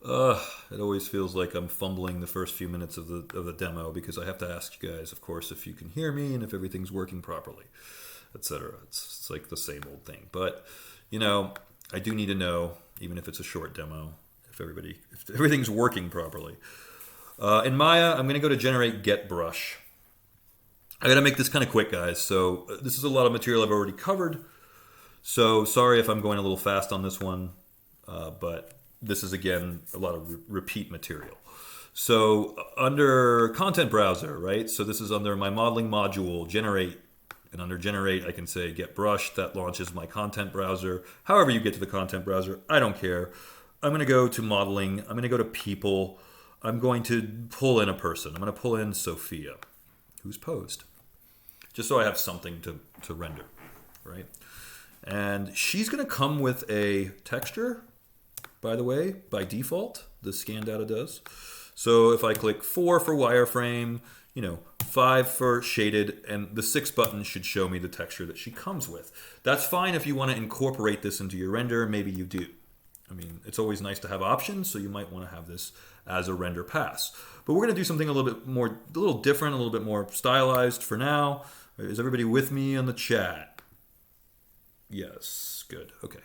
It always feels like I'm fumbling the first few minutes of the demo because I have to ask you guys, of course, if you can hear me and if everything's working properly, etc. It's like the same old thing. But you know, I do need to know, even if it's a short demo, if everything's working properly. In Maya, I'm going to go to generate get brush. I got to make this kind of quick, guys. So this is a lot of material I've already covered. So sorry if I'm going a little fast on this one, but this is again a lot of repeat material. So under content browser, right? So this is under my modeling module, generate. And under generate, I can say get brush. That launches my content browser. However you get to the content browser, I don't care. I'm going to go to modeling. I'm going to go to people. I'm going to pull in a person. I'm going to pull in Sophia, who's posed, just so I have something to render, right? And she's going to come with a texture, by the way, by default, the scan data does. So if I click 4 for wireframe, 5 for shaded, and the 6 button should show me the texture that she comes with. That's fine if you want to incorporate this into your render. Maybe you do. I mean, it's always nice to have options, so you might want to have this as a render pass. But we're going to do something a little different, a little bit more stylized for now. Is everybody with me on the chat? Yes, good, okay.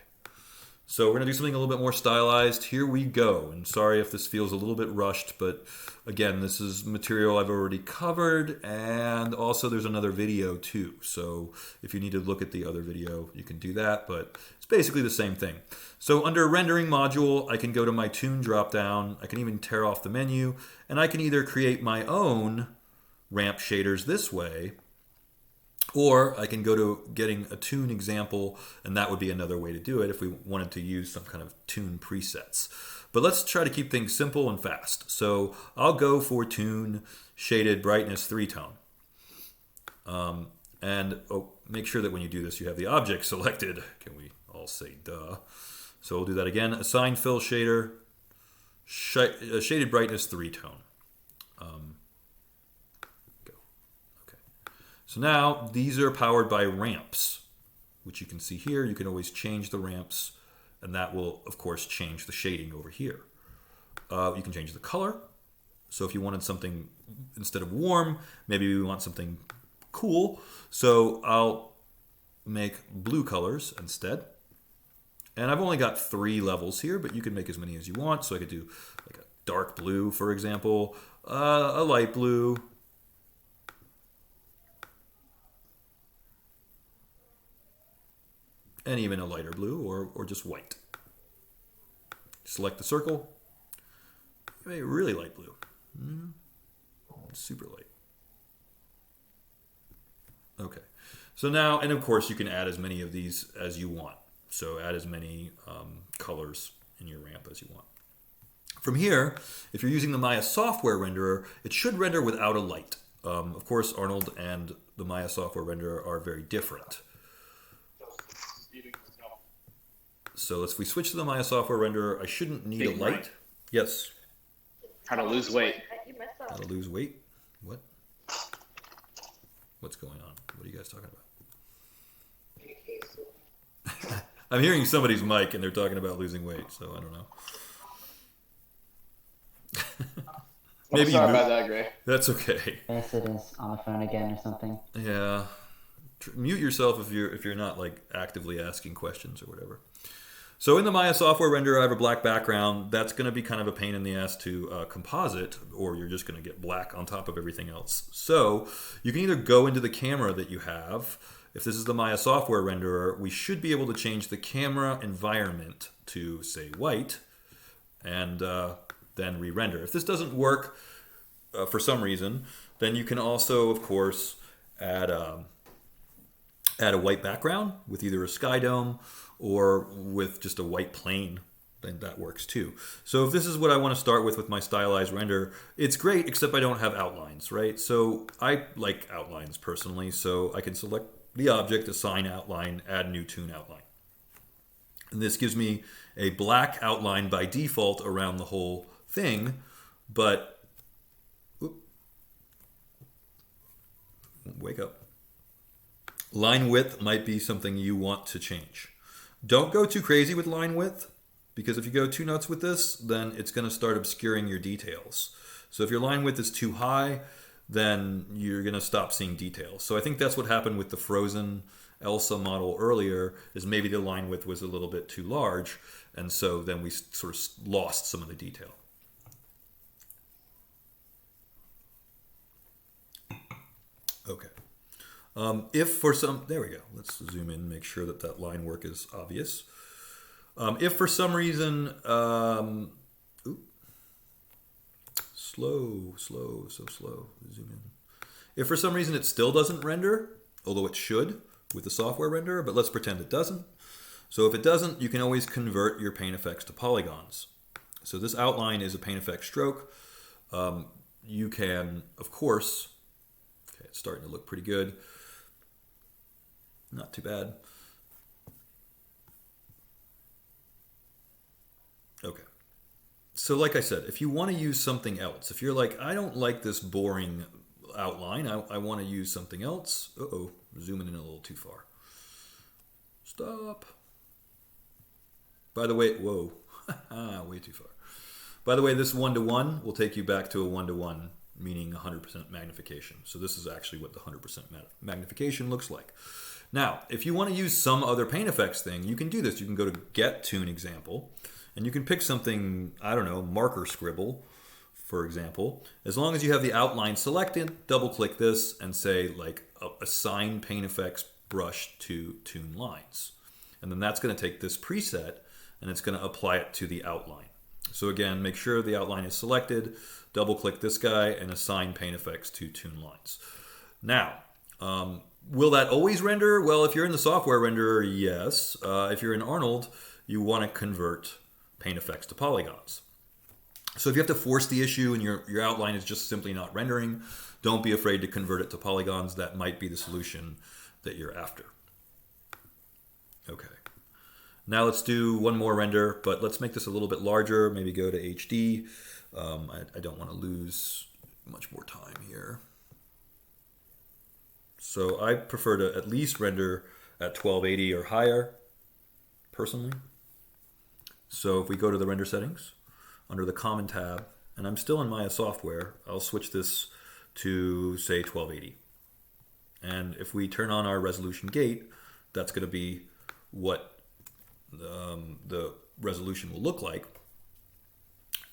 So we're going to do something a little bit more stylized. Here we go. And sorry if this feels a little bit rushed, but again, this is material I've already covered, and also there's another video too. So if you need to look at the other video, you can do that, but it's basically the same thing. So under rendering module, I can go to my tune dropdown. I can even tear off the menu, and I can either create my own ramp shaders this way, or I can go to getting a tune example, and that would be another way to do it if we wanted to use some kind of tune presets. But let's try to keep things simple and fast. So I'll go for tune shaded brightness 3-tone. Make sure that when you do this, you have the object selected. Can we all say duh? So we'll do that again. Assign fill shader, shaded brightness 3-tone. So now these are powered by ramps, which you can see here. You can always change the ramps, and that will, of course, change the shading over here. You can change the color. So if you wanted something, instead of warm, maybe we want something cool. So I'll make blue colors instead. And I've only got 3 levels here, but you can make as many as you want. So I could do like a dark blue, for example, a light blue, and even a lighter blue or just white. Select the circle. Maybe really light blue. Super light. Okay. So now, and of course you can add as many of these as you want. So add as many colors in your ramp as you want. From here, if you're using the Maya software renderer, it should render without a light. Of course, Arnold and the Maya software renderer are very different. So if we switch to the Maya software renderer, I shouldn't need a light. Yes. How to lose weight. How to lose weight? What? What's going on? What are you guys talking about? I'm hearing somebody's mic and they're talking about losing weight, so I don't know. Maybe sorry about that, Gray. That's okay. Is on the phone again or something. Yeah. Mute yourself if you're not like actively asking questions or whatever. So in the Maya software renderer, I have a black background. That's going to be kind of a pain in the ass to composite, or you're just going to get black on top of everything else. So you can either go into the camera that you have. If this is the Maya software renderer, we should be able to change the camera environment to, say, white, and then re-render. If this doesn't work for some reason, then you can also, of course, add a white background with either a sky dome or with just a white plane, then that works too. So if this is what I want to start with my stylized render, it's great, except I don't have outlines, right? So I like outlines personally, so I can select the object, assign outline, add new tune outline. And this gives me a black outline by default around the whole thing, but wake up. Line width might be something you want to change. Don't go too crazy with line width because if you go too nuts with this, then it's going to start obscuring your details. So if your line width is too high, then you're going to stop seeing details. So I think that's what happened with the frozen Elsa model earlier, is maybe the line width was a little bit too large, and so then we sort of lost some of the detail. Okay. If for some, there we go. Let's zoom in and make sure that that line work is obvious. If for some reason, so slow, zoom in. If for some reason it still doesn't render, although it should with the software renderer, but let's pretend it doesn't. So if it doesn't, you can always convert your paint effects to polygons. So this outline is a paint effect stroke. You can, of course, okay, it's starting to look pretty good. Not too bad. Okay. So like I said, if you want to use something else, if you're like, I don't like this boring outline, I want to use something else. Uh-oh, zooming in a little too far. Stop. By the way, whoa, way too far. By the way, this 1:1 will take you back to a 1:1, meaning 100% magnification. So this is actually what the 100% magnification looks like. Now, if you want to use some other paint effects thing, you can do this. You can go to Get Toon Example, and you can pick something, I don't know, marker scribble, for example. As long as you have the outline selected, double click this and say like assign paint effects brush to toon lines. And then that's going to take this preset and it's going to apply it to the outline. So again, make sure the outline is selected, double click this guy and assign paint effects to toon lines. Now, will that always render? Well, if you're in the software renderer, yes. If you're in Arnold, you want to convert paint effects to polygons. So if you have to force the issue and your outline is just simply not rendering, don't be afraid to convert it to polygons. That might be the solution that you're after. Okay. Now let's do one more render, but let's make this a little bit larger. Maybe go to HD. I don't want to lose much more time here. So I prefer to at least render at 1280 or higher, personally. So if we go to the render settings, under the Common tab, and I'm still in Maya software, I'll switch this to, say, 1280. And if we turn on our resolution gate, that's going to be what the resolution will look like.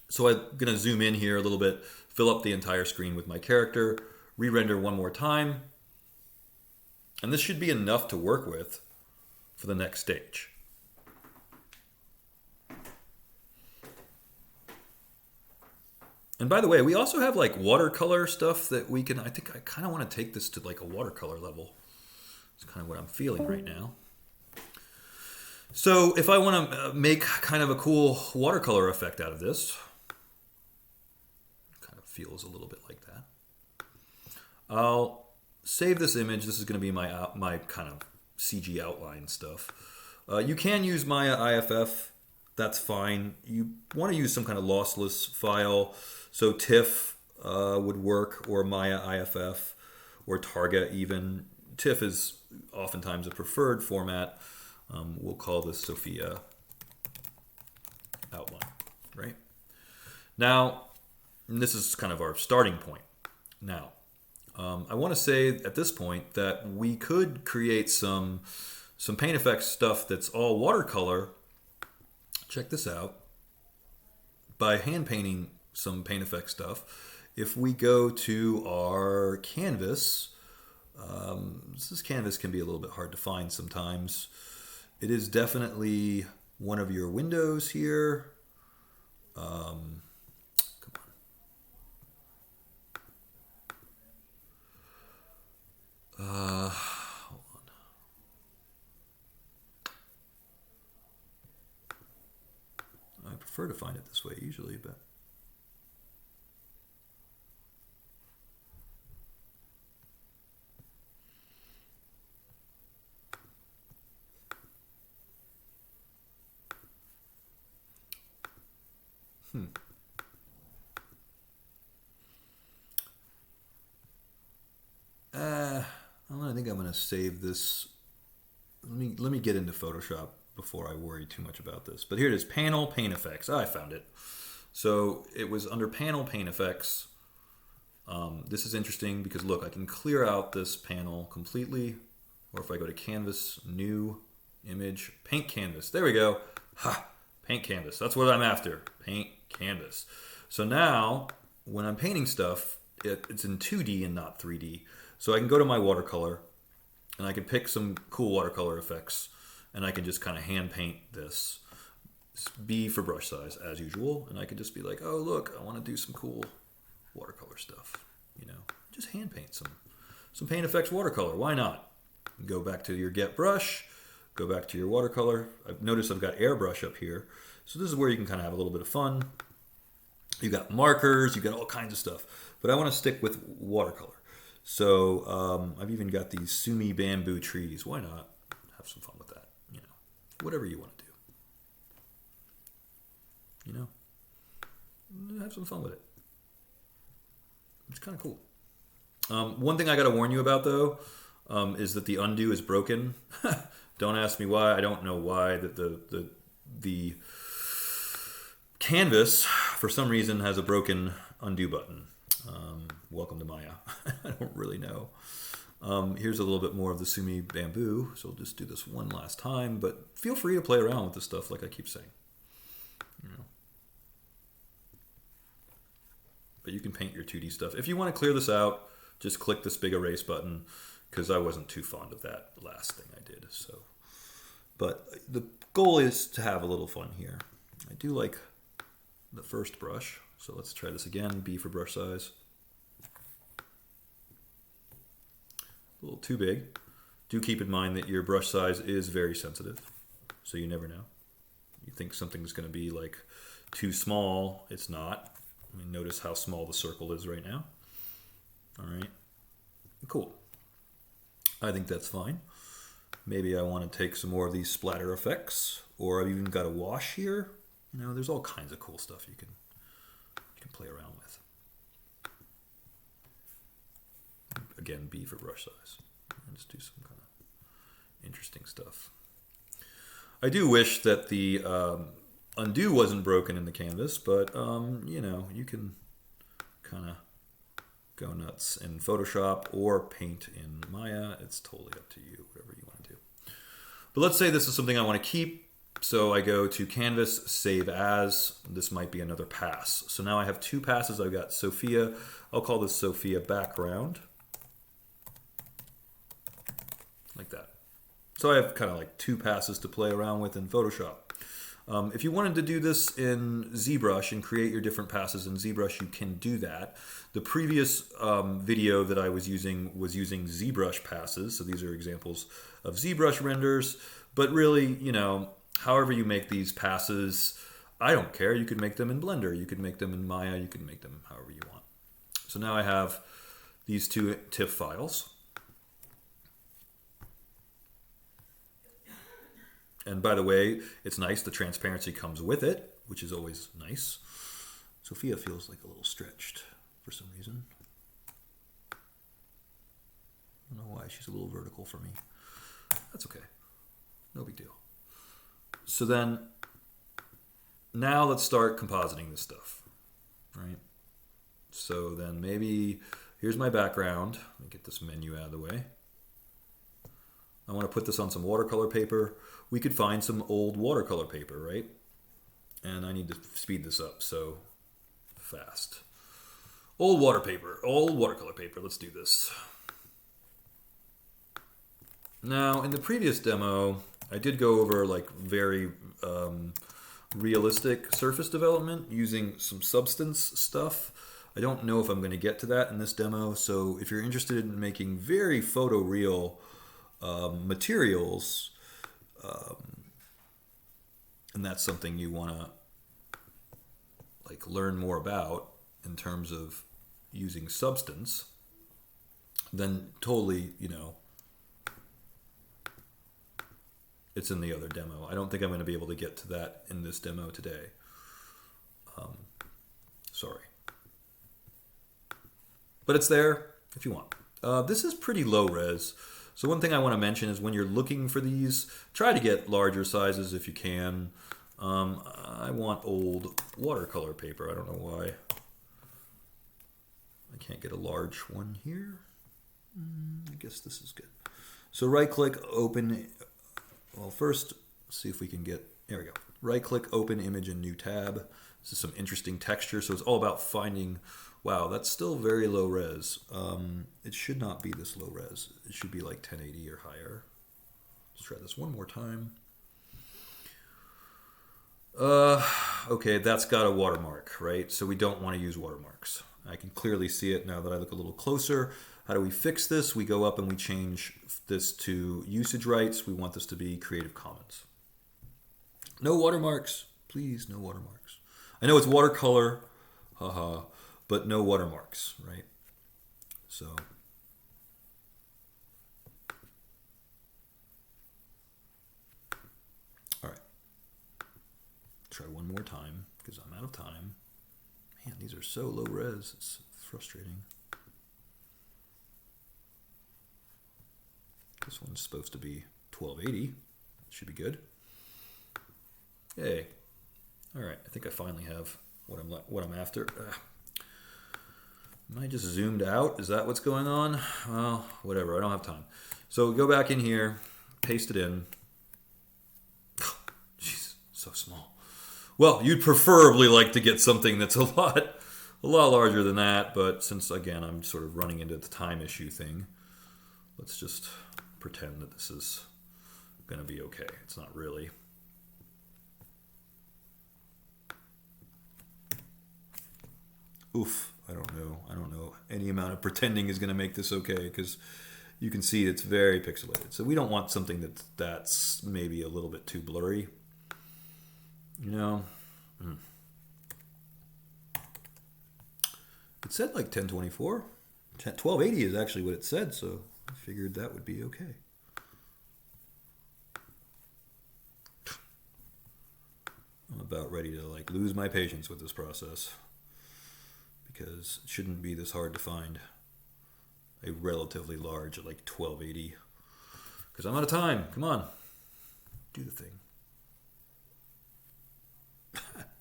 So I'm going to zoom in here a little bit, fill up the entire screen with my character, re-render one more time, and this should be enough to work with for the next stage. And by the way, we also have like watercolor stuff that we can, I think I kind of want to take this to like a watercolor level. It's kind of what I'm feeling right now. So if I want to make kind of a cool watercolor effect out of this, kind of feels a little bit like that. I'll save this image. This is going to be my kind of CG outline stuff. You can use Maya IFF. That's fine. You want to use some kind of lossless file. So TIFF would work, or Maya IFF, or Targa even. TIFF is oftentimes a preferred format. We'll call this Sophia outline, right? Now, this is kind of our starting point. Now, I want to say at this point that we could create some paint effects stuff that's all watercolor. Check this out. By hand painting some paint effect stuff, if we go to our canvas, this canvas can be a little bit hard to find sometimes. It is definitely one of your windows here. Come on. Hold on. I prefer to find it this way usually, but I think I'm going to save this. Let me get into Photoshop before I worry too much about this. But here it is, panel paint effects. I found it. So it was under panel paint effects. This is interesting because look, I can clear out this panel completely. Or if I go to canvas, new image, paint canvas. There we go. Ha! Paint canvas. That's what I'm after. Paint canvas. So now when I'm painting stuff, it's in 2D and not 3D. So I can go to my watercolor and I can pick some cool watercolor effects and I can just kind of hand paint this. B for brush size as usual. And I can just be like, oh look, I want to do some cool watercolor stuff. You know, just hand paint some paint effects watercolor. Why not? Go back to your get brush, go back to your watercolor. I've noticed I've got airbrush up here. So this is where you can kind of have a little bit of fun. You got markers, you got all kinds of stuff. But I want to stick with watercolor. So I've even got these Sumi bamboo trees. Why not have some fun with that? You know, whatever you want to do. You know, have some fun with it. It's kind of cool. One thing I got to warn you about though, is that the undo is broken. Don't ask me why. I don't know why. That the canvas for some reason has a broken undo button. Welcome to Maya. I don't really know. Here's a little bit more of the Sumi bamboo. So I'll just do this one last time. But feel free to play around with this stuff, like I keep saying. You know. But you can paint your 2D stuff. If you want to clear this out, just click this big erase button. Because I wasn't too fond of that last thing I did. So, but the goal is to have a little fun here. I do like the first brush. So let's try this again. B for brush size. A little too big. Do keep in mind that your brush size is very sensitive. So you never know. You think something's going to be like too small. It's not. I mean, notice how small the circle is right now. All right. Cool. I think that's fine. Maybe I want to take some more of these splatter effects, or I've even got a wash here. You know, there's all kinds of cool stuff you can play around with. Again, B for brush size. Let's do some kind of interesting stuff. I do wish that the undo wasn't broken in the canvas, but you know, you can kind of go nuts in Photoshop or paint in Maya. It's totally up to you, whatever you want to do. But let's say this is something I want to keep. So I go to Canvas, Save As. This might be another pass. So now I have two passes. I've got Sophia. I'll call this Sophia Background. Like that. So I have kind of like two passes to play around with in Photoshop. If you wanted to do this in Zbrush and create your different passes in Zbrush, you can do that. The previous video that I was using Zbrush passes. So these are examples of Zbrush renders. But really, you know, however you make these passes, I don't care. You could make them in Blender. You could make them in Maya. You can make them however you want. So now I have these two TIFF files. And by the way, it's nice. The transparency comes with it, which is always nice. Sophia feels like a little stretched for some reason. I don't know why. She's a little vertical for me. That's okay. No big deal. So then, now let's start compositing this stuff, right? So then maybe, here's my background. Let me get this menu out of the way. I want to put this on some watercolor paper. We could find some old watercolor paper, right? And I need to speed this up, so fast. Old watercolor paper, let's do this. Now, in the previous demo, I did go over like very realistic surface development using some substance stuff. I don't know if I'm going to get to that in this demo, so if you're interested in making very photoreal materials, and that's something you want to like learn more about in terms of using substance, then totally, you know, it's in the other demo. I don't think I'm going to be able to get to that in this demo today. Sorry. But it's there if you want. This is pretty low res. So one thing I want to mention is when you're looking for these, try to get larger sizes if you can. I want old watercolor paper. I don't know why. I can't get a large one here. I guess this is good. So right click, open. Well, first, see if we can get, there we go. Right click, open image in new tab. This is some interesting texture. So it's all about finding, wow, that's still very low res. It should not be this low res. It should be like 1080 or higher. Let's try this one more time. Okay, that's got a watermark, right? So we don't want to use watermarks. I can clearly see it now that I look a little closer. How do we fix this? We go up and we change this to usage rights. We want this to be Creative Commons. No watermarks, please, no watermarks. I know it's watercolor, haha, but no watermarks, right? So, all right. Try one more time because I'm out of time. Man, these are so low res, it's frustrating. This one's supposed to be 1280. Should be good. Yay. All right, I think I finally have what I'm after. Am I just zoomed out? Is that what's going on? Well, whatever, I don't have time. So go back in here, paste it in. Jeez, so small. Well, you'd preferably like to get something that's a lot larger than that, but since, again, I'm sort of running into the time issue thing, let's just pretend that this is going to be okay. It's not really. Oof, I don't know. Any amount of pretending is going to make this okay because you can see it's very pixelated. So we don't want something that's maybe a little bit too blurry. You know? It said like 1024. 1280 is actually what it said, so I figured that would be okay. I'm about ready to like lose my patience with this process because it shouldn't be this hard to find a relatively large like 1280 because I'm out of time. Come on, do the thing.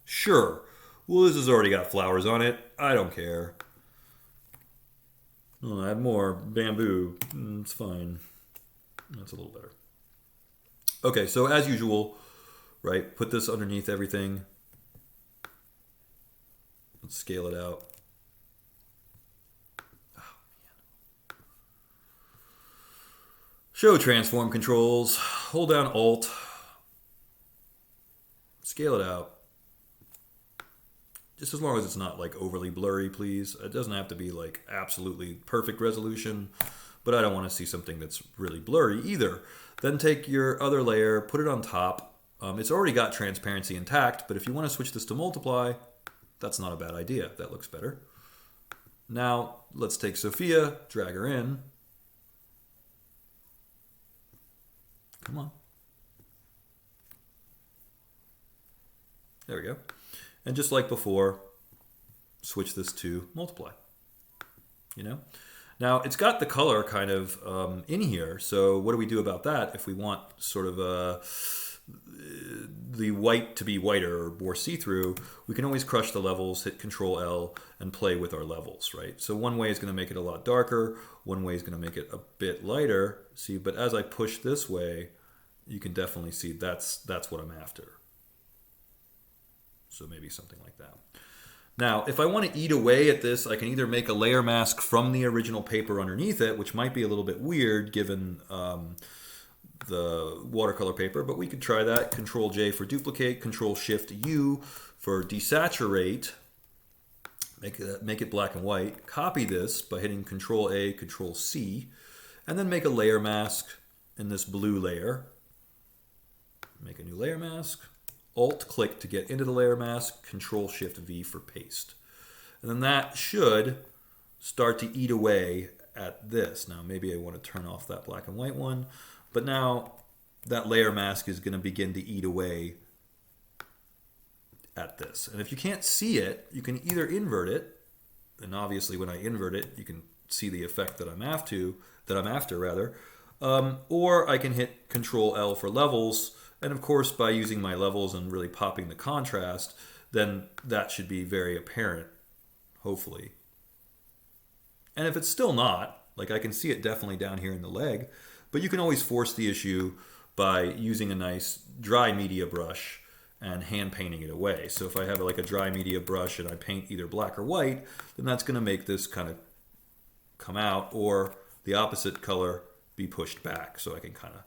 Sure. Well, this has already got flowers on it. I don't care. I'll add more bamboo. It's fine. That's a little better. Okay, so as usual, right, put this underneath everything. Let's scale it out. Oh, man. Show transform controls. Hold down Alt. Scale it out. Just as long as it's not like overly blurry, please. It doesn't have to be like absolutely perfect resolution, but I don't want to see something that's really blurry either. Then take your other layer, put it on top. It's already got transparency intact, but if you want to switch this to multiply, that's not a bad idea. That looks better. Now, let's take Sophia, drag her in. Come on. There we go. And just like before, switch this to multiply. You know? Now, it's got the color kind of in here, so what do we do about that if we want sort of the white to be whiter or more see-through? We can always crush the levels, hit Control-L, and play with our levels, right? So one way is going to make it a lot darker, one way is going to make it a bit lighter. See, but as I push this way, you can definitely see that's what I'm after. So maybe something like that. Now, if I want to eat away at this, I can either make a layer mask from the original paper underneath it, which might be a little bit weird given the watercolor paper, but we could try that. Control J for duplicate, Control Shift U for desaturate. Make it black and white. Copy this by hitting Control A, Control C, and then make a layer mask in this blue layer. Make a new layer mask. Alt-click to get into the layer mask, Control-Shift-V for paste. And then that should start to eat away at this. Now maybe I want to turn off that black and white one, but now that layer mask is going to begin to eat away at this. And if you can't see it, you can either invert it, and obviously when I invert it, you can see the effect that I'm after, Or I can hit Control L for levels, and of course by using my levels and really popping the contrast, then that should be very apparent, hopefully. And if it's still not, like I can see it definitely down here in the leg, but you can always force the issue by using a nice dry media brush and hand painting it away. So if I have like a dry media brush and I paint either black or white, then that's going to make this kind of come out, or the opposite color be pushed back, so I can kind of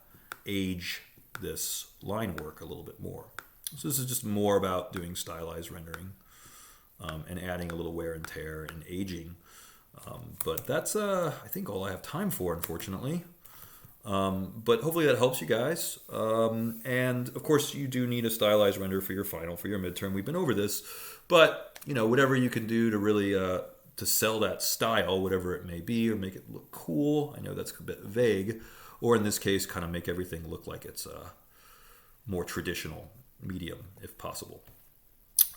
age this line work a little bit more. So this is just more about doing stylized rendering and adding a little wear and tear and aging. But that's, I think, all I have time for, unfortunately. But hopefully that helps you guys. And of course, you do need a stylized render for your final, for your midterm. We've been over this, but you know, whatever you can do to really to sell that style, whatever it may be, or make it look cool. I know that's a bit vague, or in this case, kind of make everything look like it's a more traditional medium, if possible.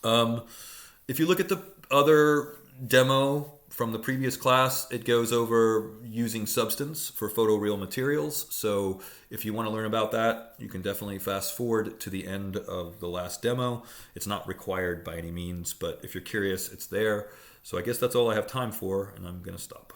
If you look at the other demo from the previous class, it goes over using substance for photoreal materials. So if you want to learn about that, you can definitely fast forward to the end of the last demo. It's not required by any means, but if you're curious, it's there. So I guess that's all I have time for, and I'm going to stop.